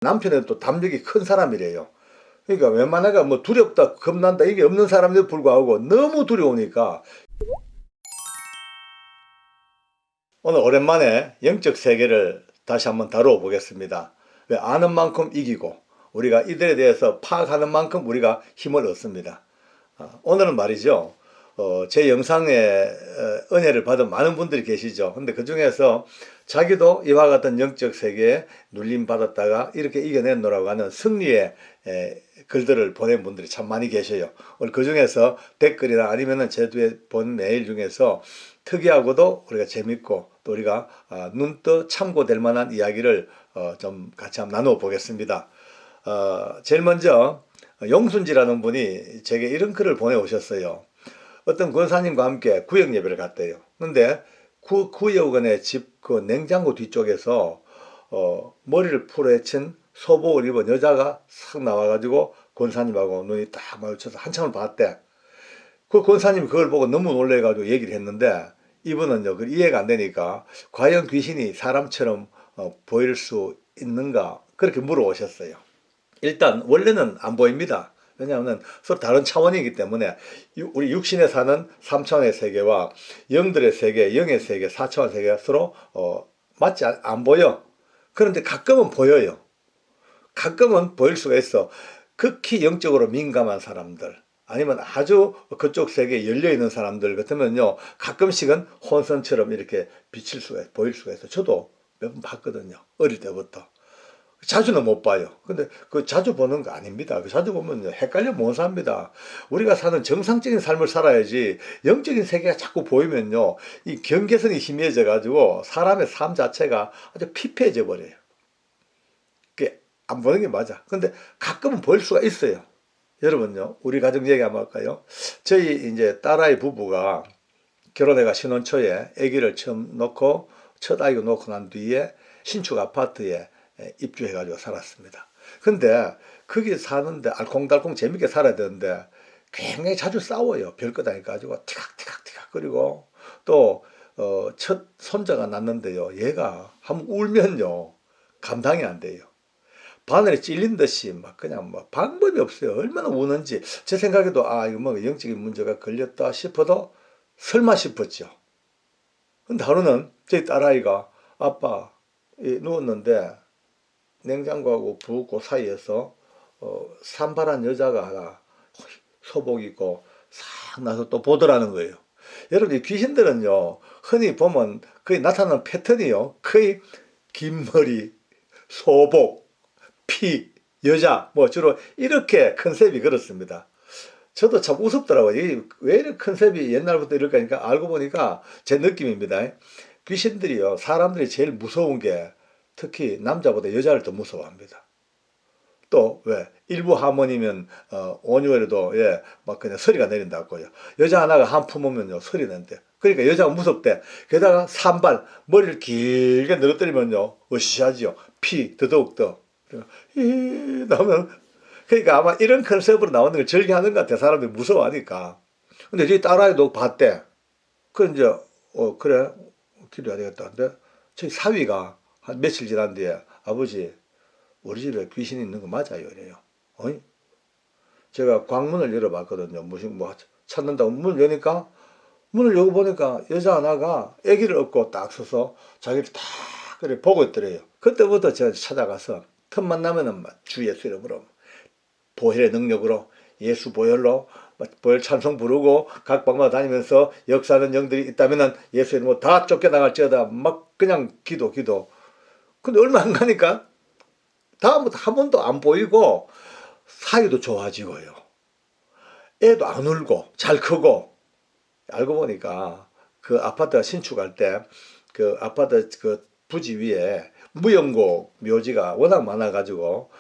남편은 또 담력이 큰 사람이래요. 그러니까 웬만하게 뭐 두렵다, 겁난다 이게 없는 사람에도 불구하고 너무 두려우니까 오늘 오랜만에 영적 세계를 다시 한번 다루어 보겠습니다. 왜 아는 만큼 이기고 우리가 이들에 대해서 파악하는 만큼 우리가 힘을 얻습니다. 오늘은 말이죠. 제 영상에 은혜를 받은 많은 분들이 계시죠. 근데 그 중에서 자기도 이와 같은 영적 세계에 눌림 받았다가 이렇게 이겨냈노라고 하는 승리의 글들을 보낸 분들이 참 많이 계셔요. 오늘 그 중에서 댓글이나 아니면은 제 뒤에 본 메일 중에서 특이하고도 우리가 재밌고 또 우리가 눈떠 참고될 만한 이야기를 좀 같이 한번 나누어 보겠습니다. 제일 먼저 용순지라는 분이 제게 이런 글을 보내오셨어요. 어떤 권사님과 함께 구역 예배를 갔대요. 근데 구역원의 집 그 냉장고 뒤쪽에서 머리를 풀어헤친 소복을 입은 여자가 싹 나와가지고 권사님하고 눈이 딱 마주쳐서 한참을 봤대. 그 권사님이 그걸 보고 너무 놀래가지고 얘기를 했는데 이분은요, 그 이해가 안 되니까 과연 귀신이 사람처럼 보일 수 있는가 그렇게 물어오셨어요. 일단 원래는 안 보입니다. 왜냐하면 서로 다른 차원이기 때문에 우리 육신에 사는 3차원의 세계와 영들의 세계, 영의 세계, 4차원 세계가 서로 맞지 안 보여. 그런데 가끔은 보여요. 가끔은 보일 수가 있어. 극히 영적으로 민감한 사람들 아니면 아주 그쪽 세계에 열려있는 사람들 같으면요 가끔씩은 혼선처럼 이렇게 보일 수가 있어. 저도 몇 번 봤거든요. 어릴 때부터. 자주는 못 봐요. 근데 그 자주 보는 거 아닙니다. 자주 보면 헷갈려 못 삽니다. 우리가 사는 정상적인 삶을 살아야지 영적인 세계가 자꾸 보이면요 이 경계선이 희미해져 가지고 사람의 삶 자체가 아주 피폐해져 버려요. 그게 안 보는 게 맞아. 근데 가끔은 보일 수가 있어요. 여러분요, 우리 가정 얘기 한번 할까요? 저희 이제 딸아이 부부가 결혼해가 신혼 초에 아기를 처음 놓고 첫 아이를 놓고 난 뒤에 신축 아파트에 입주해가지고 살았습니다. 근데 거기 사는데 알콩달콩 재밌게 살아야 되는데 굉장히 자주 싸워요. 별것 아니가지고 티각티각 거리고 또 첫 손자가 났는데요. 얘가 한번 울면요 감당이 안 돼요. 바늘에 찔린 듯이 막 그냥 뭐 방법이 없어요. 얼마나 우는지. 제 생각에도 이거 뭐 영적인 문제가 걸렸다 싶어도 설마 싶었죠. 근데 하루는 저희 딸아이가 아빠 누웠는데 냉장고하고 부엌 사이에서 산발한 여자가 하나 소복 입고 싹 나서 또 보더라는 거예요. 여러분 이 귀신들은요 흔히 보면 거의 나타나는 패턴이요 거의 긴 머리, 소복, 피, 여자 뭐 주로 이렇게 컨셉이 그렇습니다. 저도 참 우습더라고요. 왜 이렇게 컨셉이 옛날부터 이럴까 하니까 알고 보니까 제 느낌입니다. 귀신들이요 사람들이 제일 무서운 게 특히 남자보다 여자를 더 무서워합니다. 또 왜 일부 하모니면 온유에도 막 그냥 소리가 내린다고요. 여자 하나가 한 품으면요 소리 낸대. 그러니까 여자가 무섭대. 게다가 산발 머리를 길게 늘어뜨리면요 으시하지요. 피 더더욱 나오면 그러니까 아마 이런 컨셉으로 나오는 걸 즐겨하는 것 같아. 사람들이 무서워하니까. 근데 저희 딸아이도 봤대. 그 이제 그래 기도해야 되겠다. 근데 저희 사위가 한 며칠 지난 뒤에 아버지 우리 집에 귀신이 있는 거 맞아요 이래요. 어이? 제가 광문을 열어봤거든요. 무슨 뭐 찾는다고 문을 여니까 문을 열어보니까 여자 하나가 아기를 업고 딱 서서 자기를 딱 그래 보고 있더래요. 그때부터 제가 찾아가서 틈만 나면은 주 예수 이름으로 보혈의 능력으로 예수 보혈로 보혈 찬송 부르고 각 방마다 다니면서 역사하는 영들이 있다면은 예수 이름으로 다 쫓겨나갈지어다 막 그냥 기도. 근데 얼마 안 가니까 다음부터 한 번도 안 보이고 사이도 좋아지고요. 애도 안 울고 잘 크고. 알고 보니까 그 아파트가 신축할 때 그 아파트 그 부지 위에 무용고 묘지가 워낙 많아가지고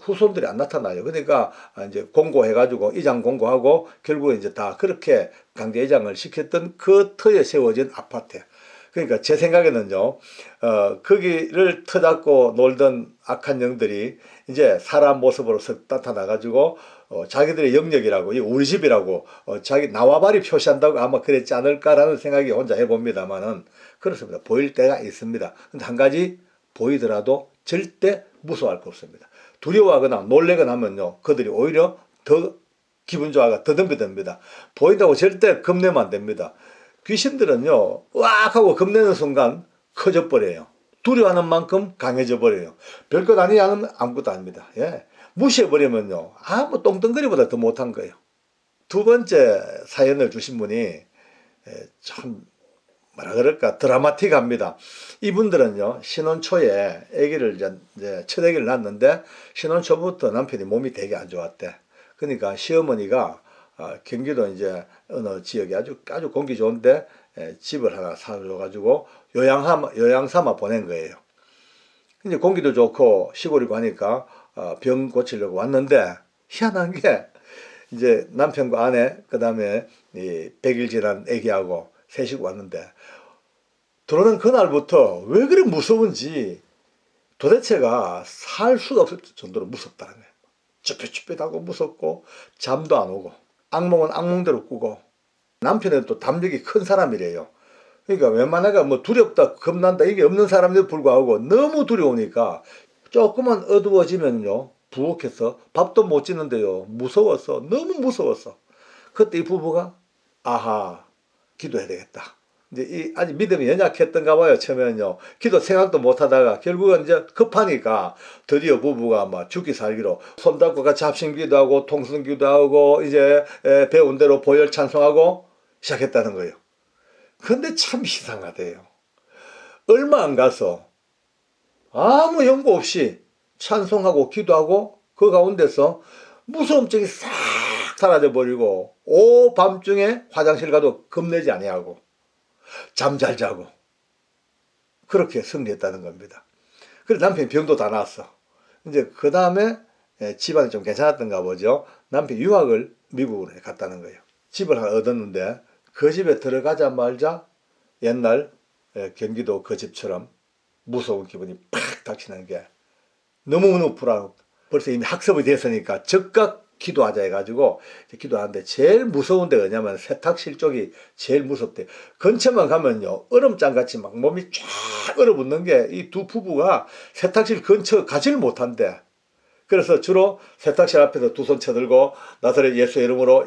후손들이 안 나타나요. 그러니까 이제 공고해가지고 이장 공고하고 결국에 이제 다 그렇게 강제 이장을 시켰던 그 터에 세워진 아파트. 그러니까 제 생각에는요, 거기를 터잡고 놀던 악한 영들이 이제 사람 모습으로 나타나가지고, 자기들의 영역이라고, 우리 집이라고, 자기 나와바리 표시한다고 아마 그랬지 않을까라는 생각이 혼자 해봅니다만은, 그렇습니다. 보일 때가 있습니다. 근데 한 가지 보이더라도 절대 무서워할 거 없습니다. 두려워하거나 놀래거나 하면요, 그들이 오히려 더 기분 좋아가 더 덤벼듭니다. 보인다고 절대 겁내면 안 됩니다. 귀신들은요, 으악 하고 겁내는 순간 커져 버려요. 두려워하는 만큼 강해져 버려요. 별것 아니 하면 아무것도 아닙니다. 예. 무시해버리면요, 아무 똥덩거리보다 더 못한 거예요. 두 번째 사연을 주신 분이 참 뭐라 그럴까 드라마틱합니다. 이분들은요, 신혼 초에 아기를 이제 첫 아기를 낳았는데 신혼 초부터 남편이 몸이 되게 안 좋았대. 그러니까 시어머니가 경기도 이제 어느 지역에 아주 공기 좋은데 집을 하나 사줘가지고 요양 삼아 보낸 거예요. 이제 공기도 좋고 시골이고 하니까 병 고치려고 왔는데 희한한 게 이제 남편과 아내 그다음에 이 100일 지난 아기하고 셋이 왔는데 들어오는 그날부터 왜 그리 무서운지 도대체가 살 수가 없을 정도로 무섭다는 거예요. 쭈뼛쭈뼛하고 무섭고 잠도 안 오고 악몽은 악몽대로 꾸고 남편은 또 담력이 큰 사람이래요. 그러니까 웬만하게 뭐 두렵다 겁난다 이게 없는 사람에도 불구하고 너무 두려우니까 조금만 어두워지면요 부엌에서 밥도 못 짓는데요. 무서웠어. 너무 무서웠어. 그때 이 부부가 아하 기도해야 되겠다. 이제 아직 믿음이 연약했던가 봐요. 처음에는요. 기도 생각도 못 하다가 결국은 이제 급하니까 드디어 부부가 막 죽기 살기로 손잡고 같이 합심기도 하고 통성기도 하고 이제 배운 대로 보혈 찬송하고 시작했다는 거예요. 근데 참 이상하대요. 얼마 안 가서 아무 연고 없이 찬송하고 기도하고 그 가운데서 무서움증이 싹 사라져 버리고 오밤중에 화장실 가도 겁내지 아니하고 잠 잘 자고 그렇게 승리했다는 겁니다. 그래서 남편이 병도 다 나았어. 이제 그 다음에 집안이 좀 괜찮았던가 보죠. 남편이 유학을 미국으로 갔다는 거예요. 집을 하나 얻었는데 그 집에 들어가자마자 옛날 경기도 그 집처럼 무서운 기분이 팍 닥치는 게 너무너무 불안하고 벌써 이미 학습이 됐으니까 즉각 기도하자 해가지고 기도하는데 제일 무서운 데가 뭐냐면 세탁실 쪽이 제일 무섭대. 근처만 가면요 얼음장같이 막 몸이 쫙 얼어붙는 게 이 두 부부가 세탁실 근처 가지를 못한대. 그래서 주로 세탁실 앞에서 두 손 쳐들고 나사렛 예수 이름으로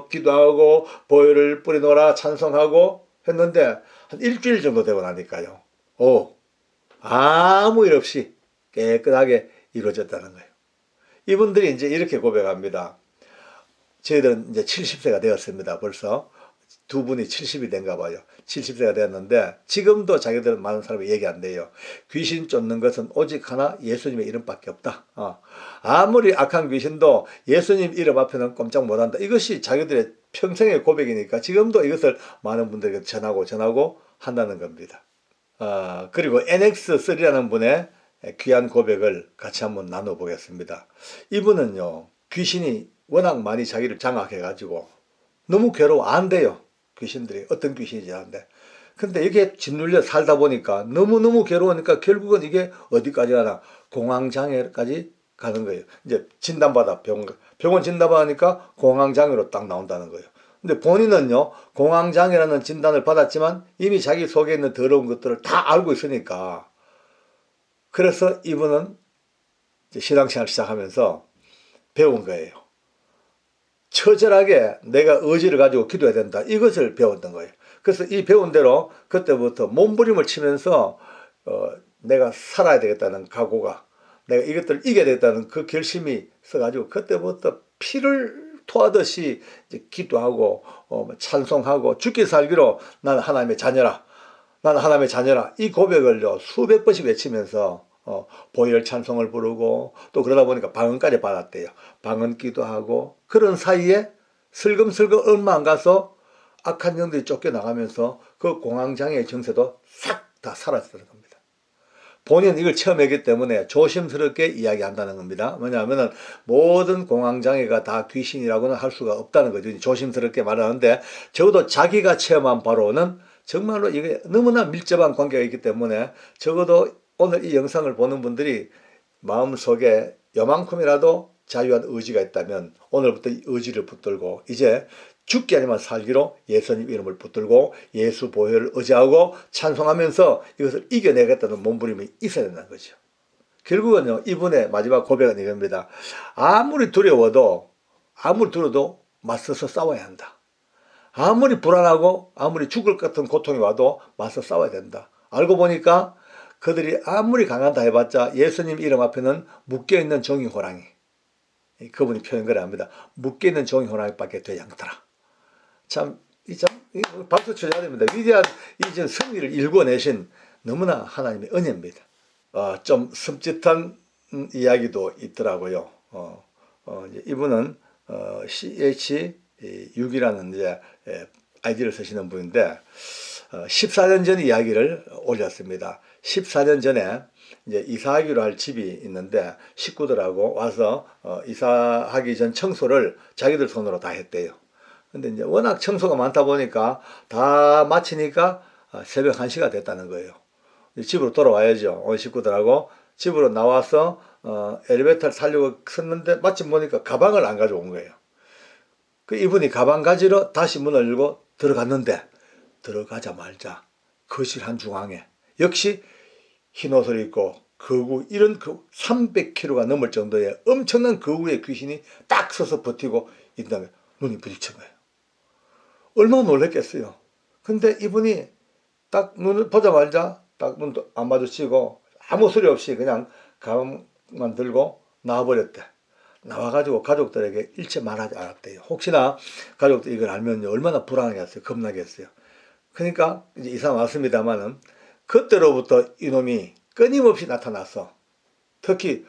기도하고 보혈을 뿌리노라 찬송하고 했는데 한 일주일 정도 되고 나니까요. 아무 일 없이 깨끗하게 이루어졌다는 거예요. 이분들이 이제 이렇게 고백합니다. 저희들은 이제 70세가 되었습니다. 벌써 두 분이 70이 된가 봐요. 70세가 되었는데 지금도 자기들은 많은 사람이 얘기한대요. 귀신 쫓는 것은 오직 하나 예수님의 이름밖에 없다. 아무리 악한 귀신도 예수님 이름 앞에는 꼼짝 못한다. 이것이 자기들의 평생의 고백이니까 지금도 이것을 많은 분들에게 전하고 한다는 겁니다. 그리고 NX3라는 분의 귀한 고백을 같이 한번 나눠보겠습니다. 이분은요 귀신이 워낙 많이 자기를 장악해가지고 너무 괴로워 안 돼요. 귀신들이 어떤 귀신이지 않은데 근데 이게 짓눌려 살다 보니까 너무너무 괴로우니까 결국은 이게 어디까지 가나 공황장애까지 가는 거예요. 이제 진단받아 병원 진단받으니까 공황장애로 딱 나온다는 거예요. 근데 본인은요 공황장애라는 진단을 받았지만 이미 자기 속에 있는 더러운 것들을 다 알고 있으니까 그래서 이분은 이제 신앙생활 시작하면서 배운 거예요. 처절하게 내가 의지를 가지고 기도해야 된다. 이것을 배웠던 거예요. 그래서 이 배운 대로 그때부터 몸부림을 치면서 내가 살아야 되겠다는 각오가 내가 이것들을 이겨야 되겠다는 그 결심이 있어가지고 그때부터 피를 토하듯이 이제 기도하고 찬송하고 죽기 살기로 나는 하나님의 자녀라. 나는 하나님의 자녀라. 이 고백을요 수백 번씩 외치면서 보혈 찬송을 부르고 또 그러다 보니까 방언까지 받았대요. 방언 기도하고 그런 사이에 슬금슬금 얼마 안 가서 악한 영들이 쫓겨나가면서 그 공황장애의 증세도 싹 다 사라졌다는 겁니다. 본인은 이걸 처음 했기 때문에 조심스럽게 이야기한다는 겁니다. 왜냐하면 모든 공황장애가 다 귀신이라고는 할 수가 없다는 거죠. 조심스럽게 말하는데 적어도 자기가 체험한 바로는 정말로 이게 너무나 밀접한 관계가 있기 때문에 적어도 오늘 이 영상을 보는 분들이 마음속에 요만큼이라도 자유한 의지가 있다면 오늘부터 이 의지를 붙들고 이제 죽기 아니면 살기로 예수님 이름을 붙들고 예수 보혈을 의지하고 찬송하면서 이것을 이겨내겠다는 몸부림이 있어야 된다는 거죠. 결국은요, 이분의 마지막 고백은 이겁니다. 아무리 두려워도 맞서서 싸워야 한다. 아무리 불안하고 아무리 죽을 것 같은 고통이 와도 맞서 싸워야 된다. 알고 보니까 그들이 아무리 강한다 해봤자 예수님 이름 앞에는 묶여있는 종이 호랑이, 그분이 표현을 합니다. 묶여있는 종이 호랑이밖에 되지 않더라. 참 박수 쳐야 됩니다. 위대한 이 승리를 일궈내신 너무나 하나님의 은혜입니다. 좀 섬찟한 이야기도 있더라고요. 이분은 CH6이라는 이제 아이디를 쓰시는 분인데 14년 전 이야기를 올렸습니다. 14년 전에 이제 이사하기로 할 집이 있는데 식구들하고 와서 이사하기 전 청소를 자기들 손으로 다 했대요. 근데 이제 워낙 청소가 많다 보니까 다 마치니까 새벽 1시가 됐다는 거예요. 집으로 돌아와야죠. 온 식구들하고 집으로 나와서 엘리베이터를 타려고 섰는데 마침 보니까 가방을 안 가져온 거예요. 그 이분이 가방 가지러 다시 문을 열고 들어갔는데 들어가자마자 거실 한중앙에 역시 흰 옷을 입고 거구 이런 300kg가 넘을 정도의 엄청난 거구의 귀신이 딱 서서 버티고 있다가 눈이 부딪힌 거예요. 얼마나 놀랬겠어요. 근데 이분이 딱 눈을 보자마자 딱 눈도 안 마주치고 아무 소리 없이 그냥 가방만 들고 나와버렸대. 나와가지고 가족들에게 일체 말하지 않았대요. 혹시나 가족들이 이걸 알면 얼마나 불안하겠어요. 겁나겠어요. 그러니까 이제 이사 왔습니다만은 그때로부터 이놈이 끊임없이 나타났어. 특히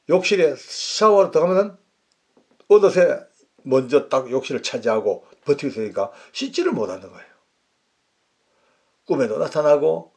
욕실에 샤워를 들어가면은 어느새 먼저 딱 욕실을 차지하고 버티고 있으니까 씻지를 못하는 거예요. 꿈에도 나타나고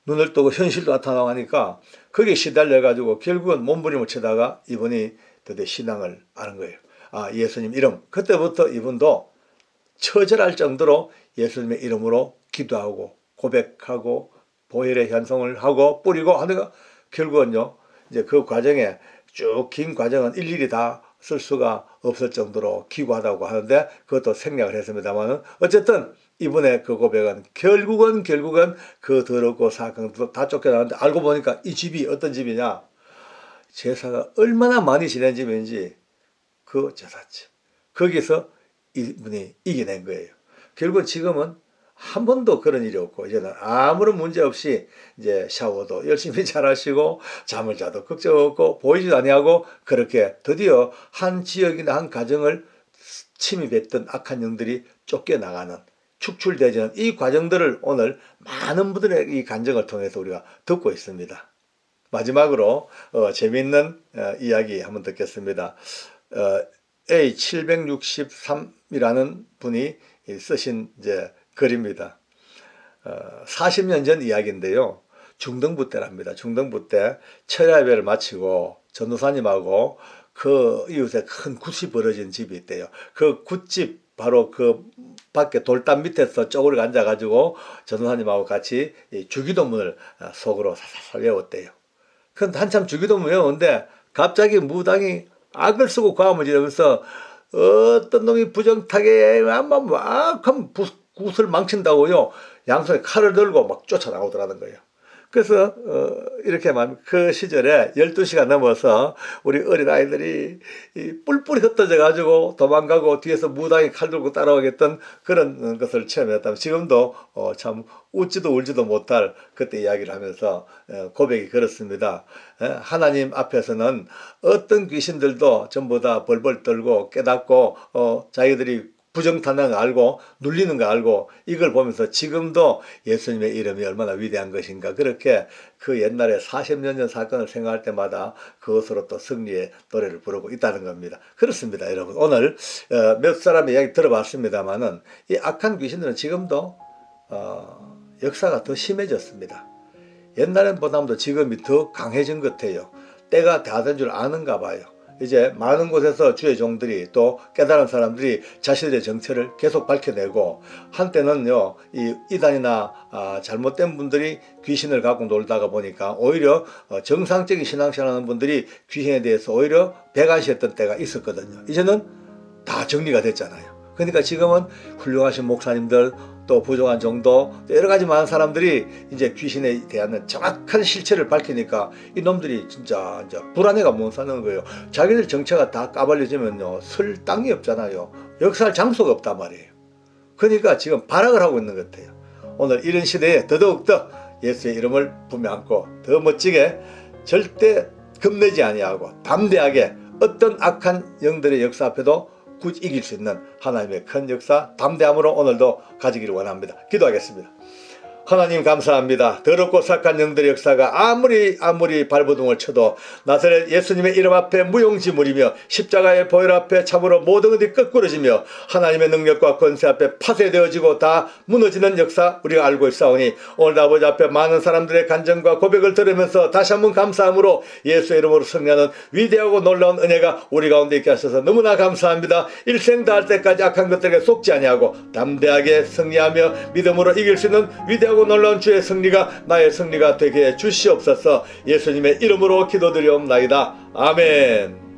눈을 뜨고 현실도 나타나고 하니까 거기에 시달려가지고 결국은 몸부림을 치다가 이분이 드디어 신앙을 아는 거예요. 예수님 이름. 그때부터 이분도 처절할 정도로 예수님의 이름으로 기도하고 고백하고 보혈의 현성을 하고 뿌리고 하다가 결국은요, 이제 그 과정에 쭉 긴 과정은 일일이 다 쓸 수가 없을 정도로 기구하다고 하는데 그것도 생략을 했습니다만은 어쨌든 이분의 그 고백은 결국은 그 더럽고 사악한 다 쫓겨나는데 알고 보니까 이 집이 어떤 집이냐, 제사가 얼마나 많이 지낸 집인지 그 제사집 거기서 이분이 이겨낸 거예요. 결국은 지금은 한 번도 그런 일이 없고 이제는 아무런 문제 없이 이제 샤워도 열심히 잘하시고 잠을 자도 걱정 없고 보이지도 아니하고 그렇게 드디어 한 지역이나 한 가정을 침입했던 악한 영들이 쫓겨나가는 축출되지는 이 과정들을 오늘 많은 분들의 이 간증을 통해서 우리가 듣고 있습니다. 마지막으로 재미있는 이야기 한번 듣겠습니다. A763이라는 분이 쓰신 이제 글입니다. 40년 전 이야기인데요. 중등부 때랍니다. 중등부 때 철야예배를 마치고 전도사님하고 그 이웃에 큰 굿이 벌어진 집이 있대요. 그 굿집 바로 그 밖에 돌담 밑에서 쪼그려 앉아가지고 전도사님하고 같이 주기도문을 속으로 살살 외웠대요. 그런데 한참 주기도문 외우는데 갑자기 무당이 악을 쓰고 과음을 지르면서 어떤 놈이 부정타게 막 굿을 망친다고요. 양손에 칼을 들고 막 쫓아나오더라는 거예요. 그래서 이렇게 말하면 그 시절에 12시가 넘어서 우리 어린아이들이 뿔뿔이 흩어져 가지고 도망가고 뒤에서 무당이 칼 들고 따라오겠던 그런 것을 체험했다면 지금도 참 웃지도 울지도 못할 그때 이야기를 하면서 고백이 그렇습니다. 하나님 앞에서는 어떤 귀신들도 전부 다 벌벌 떨고 깨닫고 자기들이 부정탄을 알고 눌리는 거 알고 이걸 보면서 지금도 예수님의 이름이 얼마나 위대한 것인가 그렇게 그 옛날에 40년 전 사건을 생각할 때마다 그것으로 또 승리의 노래를 부르고 있다는 겁니다. 그렇습니다, 여러분. 오늘 몇 사람의 이야기 들어봤습니다만은 이 악한 귀신들은 지금도 역사가 더 심해졌습니다. 옛날보다도 지금이 더 강해진 것 같아요. 때가 다 된 줄 아는가 봐요. 이제 많은 곳에서 주의 종들이 또 깨달은 사람들이 자신들의 정체를 계속 밝혀내고 한때는요 이 이단이나 잘못된 분들이 귀신을 갖고 놀다가 보니까 오히려 정상적인 신앙생활하는 분들이 귀신에 대해서 오히려 배관시했던 때가 있었거든요. 이제는 다 정리가 됐잖아요. 그러니까 지금은 훌륭하신 목사님들 또 부정한 정도, 여러 가지 많은 사람들이 이제 귀신에 대한 정확한 실체를 밝히니까 이놈들이 진짜 이제 불안해가 못 사는 거예요. 자기들 정체가 다 까발려지면요, 설 땅이 없잖아요. 역사할 장소가 없단 말이에요. 그러니까 지금 발악을 하고 있는 것 같아요. 오늘 이런 시대에 더더욱더 예수의 이름을 품에 안고 더 멋지게 절대 겁내지 아니하고 담대하게 어떤 악한 영들의 역사 앞에도 굳이 이길 수 있는 하나님의 큰 역사, 담대함으로 오늘도 가지기를 원합니다. 기도하겠습니다. 하나님 감사합니다. 더럽고 삭한 영들의 역사가 아무리 발버둥을 쳐도 나사렛 예수님의 이름 앞에 무용지물이며 십자가의 보혈 앞에 참으로 모든 것이 거꾸러지며 하나님의 능력과 권세 앞에 파쇄되어지고 다 무너지는 역사 우리가 알고 있사오니 오늘 아버지 앞에 많은 사람들의 간증과 고백을 들으면서 다시 한번 감사함으로 예수의 이름으로 승리하는 위대하고 놀라운 은혜가 우리 가운데 있게 하셔서 너무나 감사합니다. 일생 다할 때까지 악한 것들에게 속지 아니하고 담대하게 승리하며 믿음으로 이길 수 있는 위대하고 놀라운 주의 승리가 나의 승리가 되게 해 주시옵소서. 예수님의 이름으로 기도드리옵나이다. 아멘.